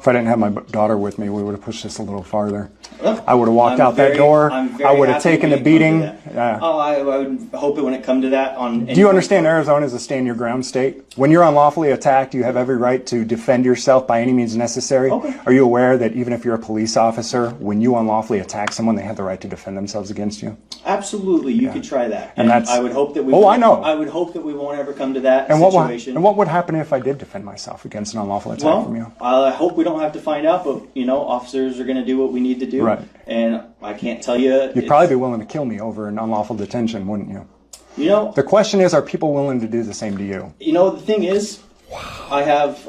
If I didn't have my daughter with me, we would have pushed this a little farther. I would have walked out that door. I would have taken a beating. Yeah. Oh, I would hope it wouldn't come to that. Do you understand Arizona is a stand your ground state? When you're unlawfully attacked, you have every right to defend yourself by any means necessary. Okay. Are you aware that even if you're a police officer, when you unlawfully attack someone, they have the right to defend themselves against you? Absolutely, you could try that. And that's, I would hope that we. I know. I would hope that we won't ever come to that situation. And what would happen if I did defend myself against an unlawful attack from you? I hope we don't have to find out, but officers are going to do what we need to do. Right. And I can't tell you. You'd probably be willing to kill me over an unlawful detention, wouldn't you? The question is, are people willing to do the same to you? The thing is, I have.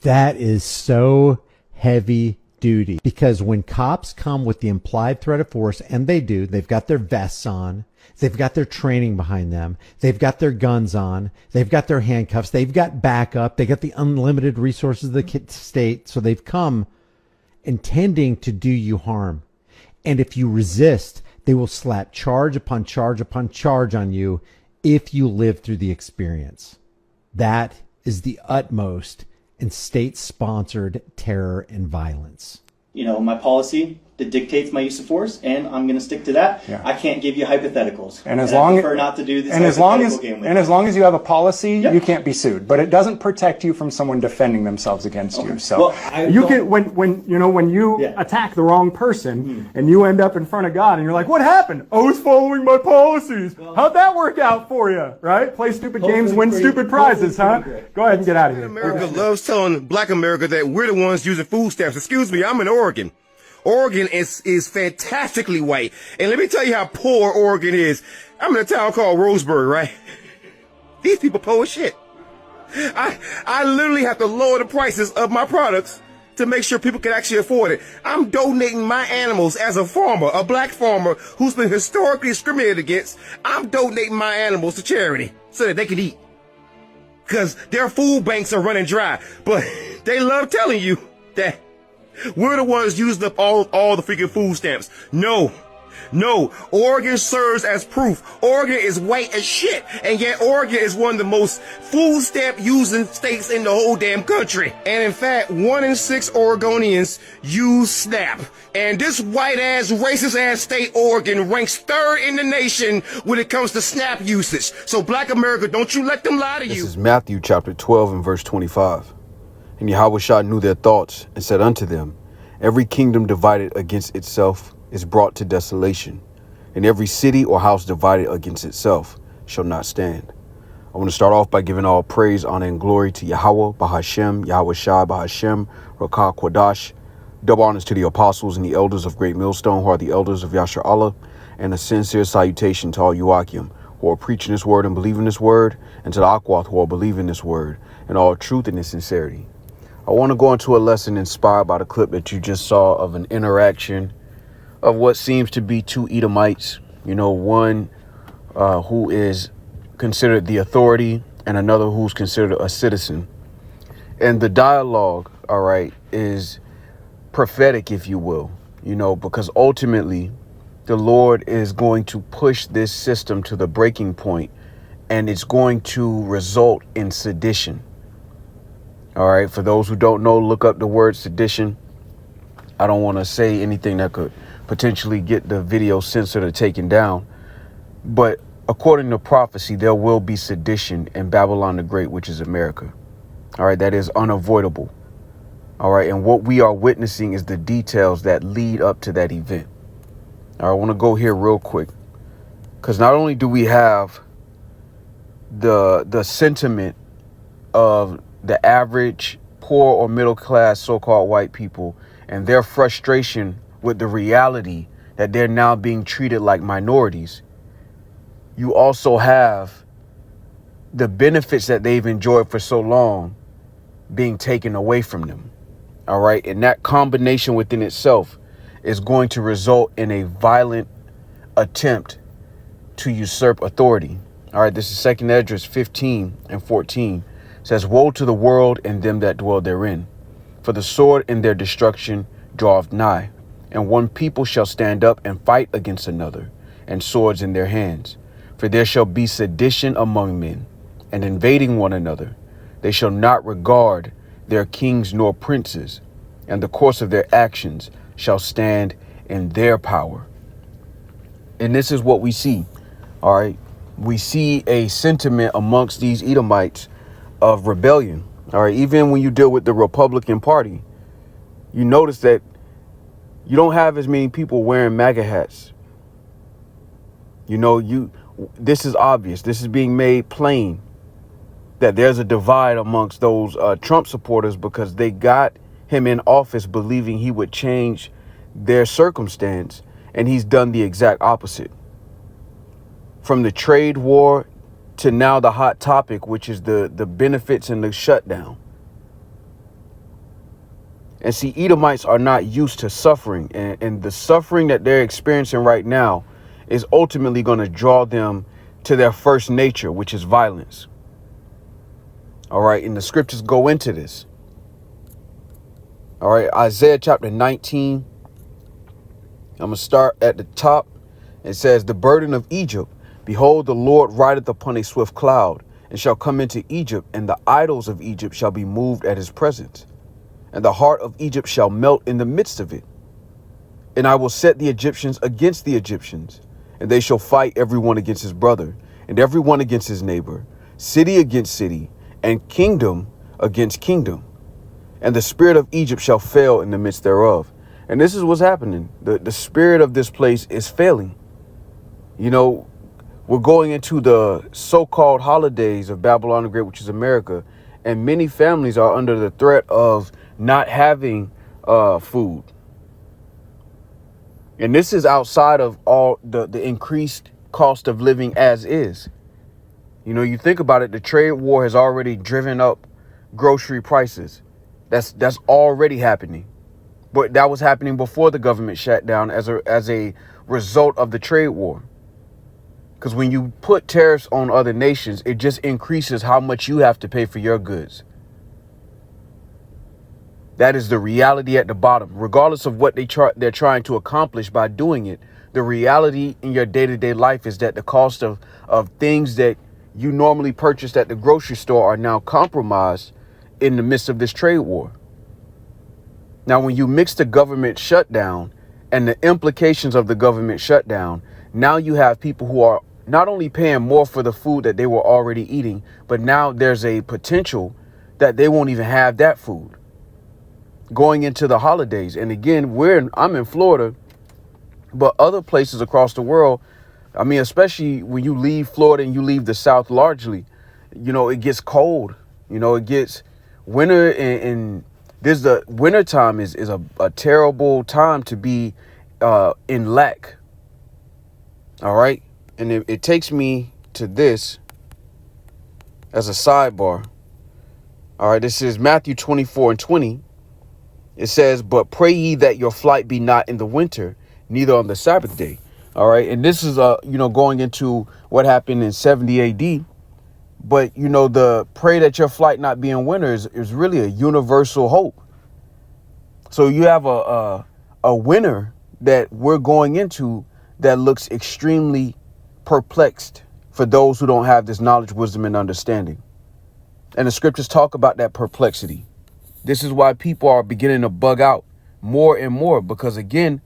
That is so heavy duty, because when cops come with the implied threat of force, and they do, they've got their vests on, they've got their training behind them, they've got their guns on, they've got their handcuffs, they've got backup, they got the unlimited resources of the state, so they've come intending to do you harm. And if you resist, they will slap charge upon charge upon charge on you if you live through the experience. That is the utmost in state-sponsored terror and violence. My policy that dictates my use of force, and I'm going to stick to that. Yeah. I can't give you hypotheticals. And as long as not to do this and as long as you have a policy, you can't be sued. But it doesn't protect you from someone defending themselves against you. So when you attack the wrong person and you end up in front of God and you're like, what happened? I was following my policies. How'd that work out for you? Right? Play stupid games, win stupid prizes, huh? Go ahead and get out of here. America loves telling Black America that we're the ones using food stamps. Excuse me, I'm in Oregon. Oregon is fantastically white. And let me tell you how poor Oregon is. I'm in a town called Roseburg, right? These people poor as shit. I literally have to lower the prices of my products to make sure people can actually afford it. I'm donating my animals as a farmer, a black farmer who's been historically discriminated against. I'm donating my animals to charity so that they can eat. Because their food banks are running dry. But they love telling you that we're the ones using up all the freaking food stamps. No. Oregon serves as proof. Oregon is white as shit, and yet Oregon is one of the most food stamp using states in the whole damn country. And in fact, 1 in 6 Oregonians use SNAP. And this white ass, racist ass state, Oregon, ranks 3rd in the nation when it comes to SNAP usage. So Black America, don't you let them lie to you. This is Matthew chapter 12 and verse 25. And Yahushua knew their thoughts and said unto them, every kingdom divided against itself is brought to desolation, and every city or house divided against itself shall not stand. I want to start off by giving all praise, honor, and glory to Yahweh, Bahashem, Yahushua, Bahashem, Rakah, Quadash. Double honors to the apostles and the elders of Great Millstone, who are the elders of Yashar Allah, and a sincere salutation to all Yuakim, who are preaching this word and believing this word, and to the Akwath, who are believing this word, in all truth and in sincerity. I want to go into a lesson inspired by the clip that you just saw of an interaction of what seems to be 2 Edomites, one who is considered the authority and another who's considered a citizen. And the dialogue, all right, is prophetic, if you will, because ultimately the Lord is going to push this system to the breaking point, and it's going to result in sedition. All right. For those who don't know, look up the word sedition. I don't want to say anything that could potentially get the video censored or taken down. But according to prophecy, there will be sedition in Babylon the Great, which is America. All right. That is unavoidable. All right. And what we are witnessing is the details that lead up to that event. All right. I want to go here real quick, because not only do we have the sentiment of the average poor or middle class so-called white people and their frustration with the reality that they're now being treated like minorities, you also have the benefits that they've enjoyed for so long being taken away from them. All right. And that combination within itself is going to result in a violent attempt to usurp authority. All right. This is 2nd Esdras 15 and 14. Says, woe to the world and them that dwell therein, for the sword in their destruction draweth nigh, and one people shall stand up and fight against another, and swords in their hands. For there shall be sedition among men, and invading one another. They shall not regard their kings nor princes, and the course of their actions shall stand in their power. And this is what we see. All right. We see a sentiment amongst these Edomites of rebellion. All right. Even when you deal with the Republican Party, you notice that you don't have as many people wearing MAGA hats. This is obvious. This is being made plain that there's a divide amongst those Trump supporters because they got him in office believing he would change their circumstance, and he's done the exact opposite. From the trade war to now the hot topic, which is the benefits and the shutdown. And see, Edomites are not used to suffering, and the suffering that they're experiencing right now is ultimately going to draw them to their first nature, which is violence. All right. And the scriptures go into this. All right. Isaiah chapter 19. I'm going to start at the top. It says, the burden of Egypt. Behold, the Lord rideth upon a swift cloud, and shall come into Egypt, and the idols of Egypt shall be moved at his presence. And the heart of Egypt shall melt in the midst of it. And I will set the Egyptians against the Egyptians, and they shall fight every one against his brother, and every one against his neighbor, city against city, and kingdom against kingdom. And the spirit of Egypt shall fail in the midst thereof. And this is what's happening. The spirit of this place is failing. We're going into the so-called holidays of Babylon the Great, which is America. And many families are under the threat of not having food. And this is outside of all the increased cost of living as is. You think about it, the trade war has already driven up grocery prices. That's already happening. But that was happening before the government shut down as a result of the trade war. Because when you put tariffs on other nations, it just increases how much you have to pay for your goods. That is the reality at the bottom. Regardless of what they're trying to accomplish by doing it, the reality in your day-to-day life is that the cost of things that you normally purchased at the grocery store are now compromised in the midst of this trade war. Now, when you mix the government shutdown and the implications of the government shutdown, now you have people who are not only paying more for the food that they were already eating, but now there's a potential that they won't even have that food going into the holidays. And again, I'm in Florida, but other places across the world, I mean, especially when you leave Florida and you leave the South largely, it gets cold, it gets winter, and the winter time is a terrible time to be in lack. All right. And it takes me to this as a sidebar. All right. This is Matthew 24:20. It says, but pray ye that your flight be not in the winter, neither on the Sabbath day. All right. And this is, going into what happened in 70 AD. But, the pray that your flight not be in winter is really a universal hope. So you have a winter that we're going into that looks extremely perplexed for those who don't have this knowledge, wisdom, and understanding. And the scriptures talk about that perplexity. This is why people are beginning to bug out more and more, because again,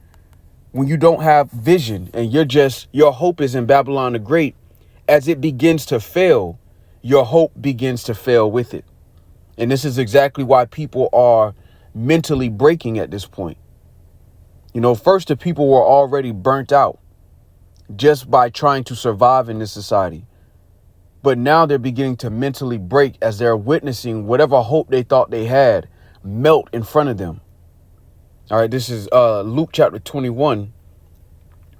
when you don't have vision and your hope is in Babylon the Great, as it begins to fail, your hope begins to fail with it. And this is exactly why people are mentally breaking at this point. First, the people were already burnt out just by trying to survive in this society. But now they're beginning to mentally break as they're witnessing whatever hope they thought they had melt in front of them. All right, this is Luke chapter 21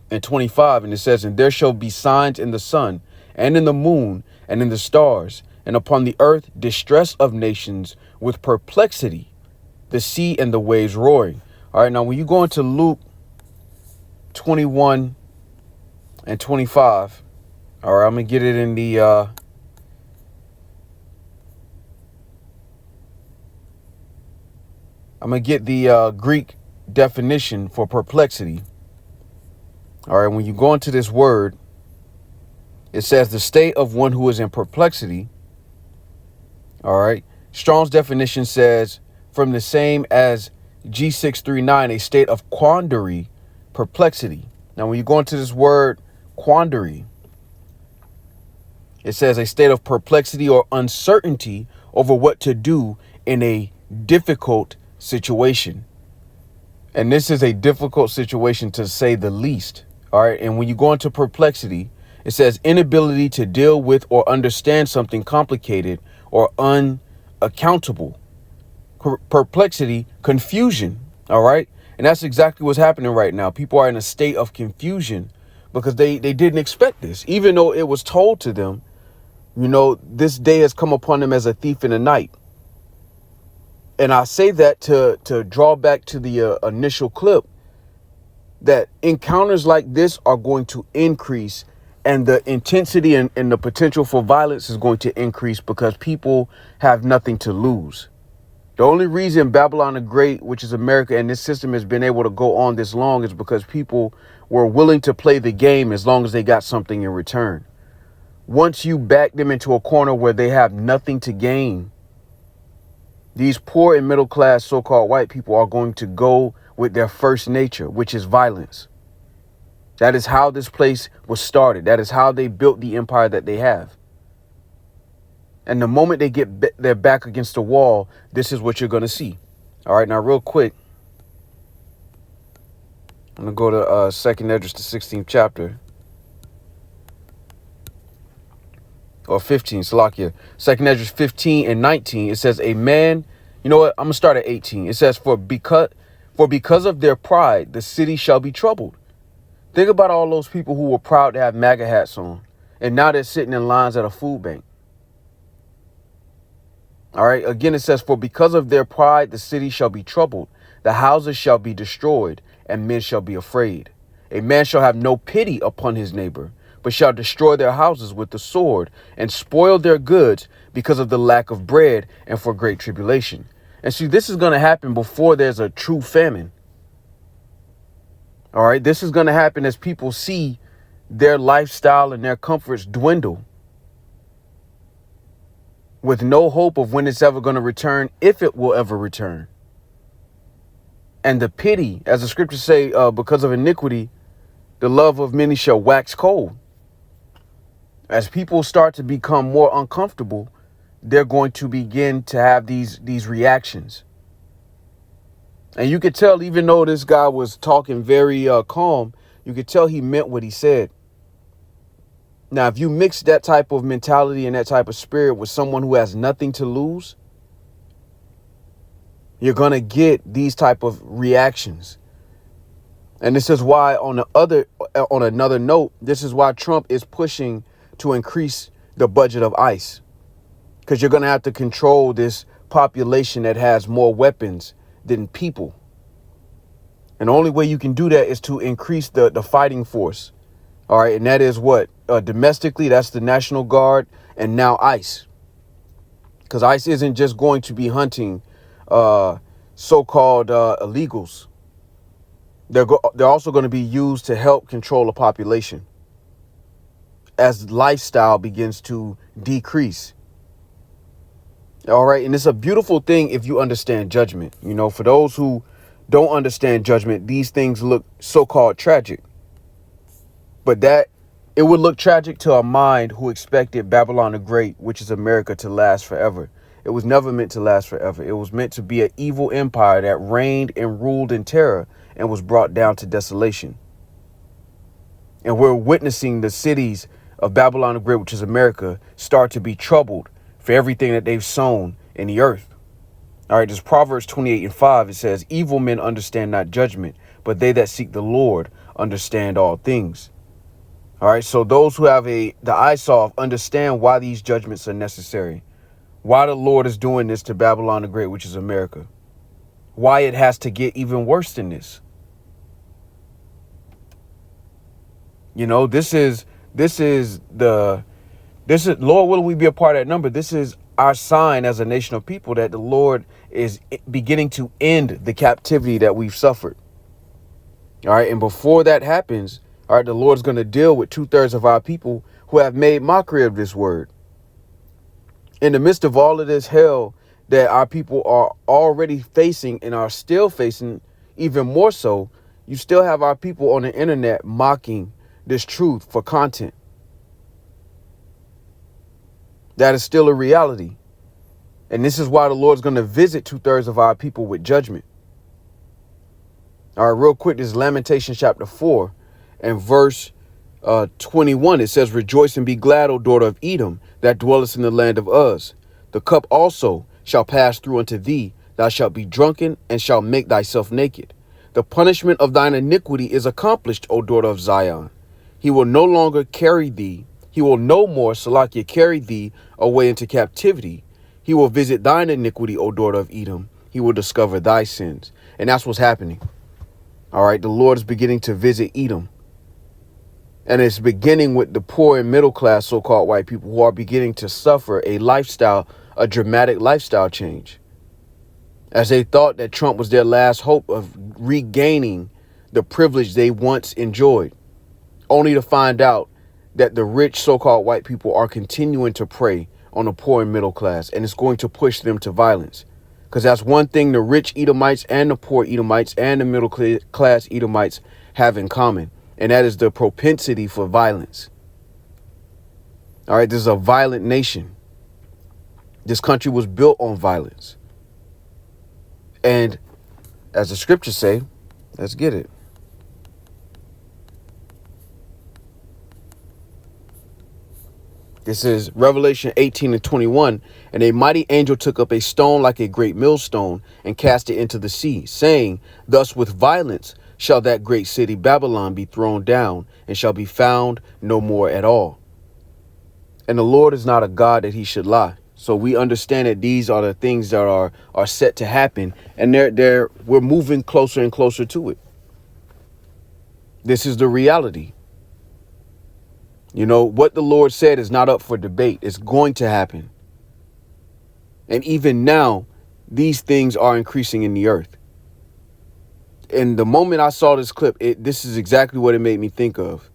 and 25. And it says, and there shall be signs in the sun and in the moon and in the stars, and upon the earth distress of nations with perplexity, the sea and the waves roaring. All right, now when you go into Luke 21 and 25, all right, I'm going to get it in the, I'm going to get the Greek definition for perplexity. All right, when you go into this word, it says the state of one who is in perplexity. All right, Strong's definition says from the same as G639, a state of quandary, perplexity. Now, when you go into this word quandary, it says a state of perplexity or uncertainty over what to do in a difficult situation. And this is a difficult situation, to say the least. All right. And when you go into perplexity, it says inability to deal with or understand something complicated or unaccountable. Perplexity, confusion. All right. And that's exactly what's happening right now. People are in a state of confusion because they didn't expect this, even though it was told to them, you know, this day has come upon them as a thief in the night. And I say that to draw back to the initial clip, that encounters like this are going to increase, and the intensity and the potential for violence is going to increase because people have nothing to lose. The only reason Babylon the Great, which is America, and this system has been able to go on this long is because people were willing to play the game as long as they got something in return. Once you back them into a corner where they have nothing to gain, these poor and middle class so-called white people are going to go with their first nature, which is violence. That is how this place was started. That is how they built the empire that they have. And the moment they get their back against the wall, this is what you're going to see. All right, now real quick, I'm going to go to 2nd Esdras, the 16th chapter. Or 15, Salakia. 2nd Esdras 15 and 19, it says, a man, you know what, I'm going to start at 18. It says, for because of their pride, the city shall be troubled. Think about all those people who were proud to have MAGA hats on, and now they're sitting in lines at a food bank. All right, again, it says, for because of their pride, the city shall be troubled. The houses shall be destroyed, and men shall be afraid. A man shall have no pity upon his neighbor, but shall destroy their houses with the sword and spoil their goods because of the lack of bread and for great tribulation. And see, this is going to happen before there's a true famine. All right, this is going to happen as people see their lifestyle and their comforts dwindle with no hope of when it's ever going to return, if it will ever return. And the pity, as the scriptures say, because of iniquity, the love of many shall wax cold. As people start to become more uncomfortable, they're going to begin to have these reactions. And you could tell, even though this guy was talking very calm, you could tell he meant what he said. Now, if you mix that type of mentality and that type of spirit with someone who has nothing to lose, you're going to get these type of reactions. And this is why on another note, this is why Trump is pushing to increase the budget of ICE, because you're going to have to control this population that has more weapons than people. And the only way you can do that is to increase the fighting force. All right. And that is what? Domestically, that's the National Guard and now ICE. Because ICE isn't just going to be hunting so-called illegals. They're also going to be used to help control the population as lifestyle begins to decrease. All right. And it's a beautiful thing if you understand judgment. You know, for those who don't understand judgment, these things look so-called tragic. But that it would look tragic to a mind who expected Babylon the Great, which is America, to last forever. It was never meant to last forever. It was meant to be an evil empire that reigned and ruled in terror and was brought down to desolation. And we're witnessing the cities of Babylon the Great, which is America, start to be troubled for everything that they've sown in the earth. All right, this Proverbs 28 and 5, it says, evil men understand not judgment, but they that seek the Lord understand all things. All right, so those who have the eyesight understand why these judgments are necessary, why the Lord is doing this to Babylon the Great, which is America, why it has to get even worse than this. You know, this is Lord willing we be a part of that number. This is our sign as a nation of people that the Lord is beginning to end the captivity that we've suffered. All right, and before that happens, all right, the Lord's going to deal with 2/3 of our people who have made mockery of this word. In the midst of all of this hell that our people are already facing and are still facing even more so. You still have our people on the internet mocking this truth for content. That is still a reality. And this is why the Lord's going to visit 2/3 of our people with judgment. All right, real quick, this is Lamentations chapter 4 and verse 21. It says, rejoice and be glad, O daughter of Edom, that dwellest in the land of Uz. The cup also shall pass through unto thee. Thou shalt be drunken and shalt make thyself naked. The punishment of thine iniquity is accomplished, O daughter of Zion. He will no longer carry thee. He will no more, Salakia, carry thee away into captivity. He will visit thine iniquity, O daughter of Edom. He will discover thy sins. And that's what's happening. All right, the Lord is beginning to visit Edom. And it's beginning with the poor and middle class so-called white people who are beginning to suffer a dramatic lifestyle change. As they thought that Trump was their last hope of regaining the privilege they once enjoyed, only to find out that the rich so-called white people are continuing to prey on the poor and middle class, and it's going to push them to violence. Because that's one thing the rich Edomites and the poor Edomites and the middle class Edomites have in common, and that is the propensity for violence. All right, this is a violent nation. This country was built on violence. And as the scriptures say, let's get it. This is Revelation 18 and 21. And a mighty angel took up a stone like a great millstone and cast it into the sea, saying, thus with violence shall that great city Babylon be thrown down, and shall be found no more at all. And the Lord is not a God that he should lie. So we understand that these are the things that are set to happen, and we're moving closer and closer to it. This is the reality. You know, what the Lord said is not up for debate. It's going to happen. And even now, these things are increasing in the earth. And the moment I saw this clip, this is exactly what it made me think of.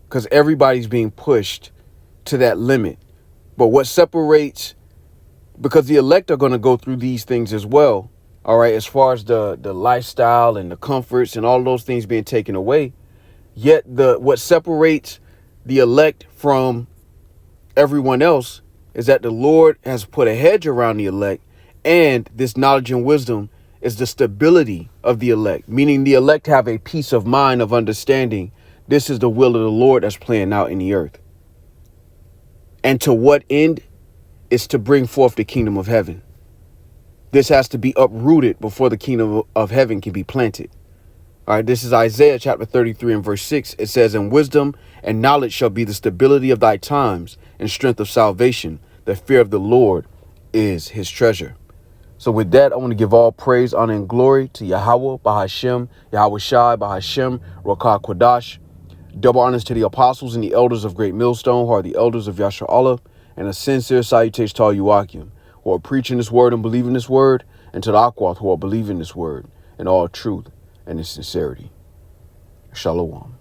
Because everybody's being pushed to that limit. But what separates, because the elect are going to go through these things as well. All right, as far as the lifestyle and the comforts and all those things being taken away. Yet what separates the elect from everyone else is that the Lord has put a hedge around the elect, and this knowledge and wisdom is the stability of the elect, meaning the elect have a peace of mind of understanding. This is the will of the Lord that's playing out in the earth. And to what end? Is to bring forth the kingdom of heaven. This has to be uprooted before the kingdom of heaven can be planted. All right, this is Isaiah chapter 33 and verse 6. It says, and wisdom and knowledge shall be the stability of thy times, and strength of salvation. The fear of the Lord is his treasure. So with that, I want to give all praise, honor, and glory to Yahweh, Bahashem, Yahweh Shai, Bahashem, Rakah Kodash. Double honors to the apostles and the elders of Great Millstone, who are the elders of Yasha Allah, and a sincere salutation to all you Akim, who are preaching this word and believing this word, and to the Akwath, who are believing this word in all truth and in sincerity. Shalom.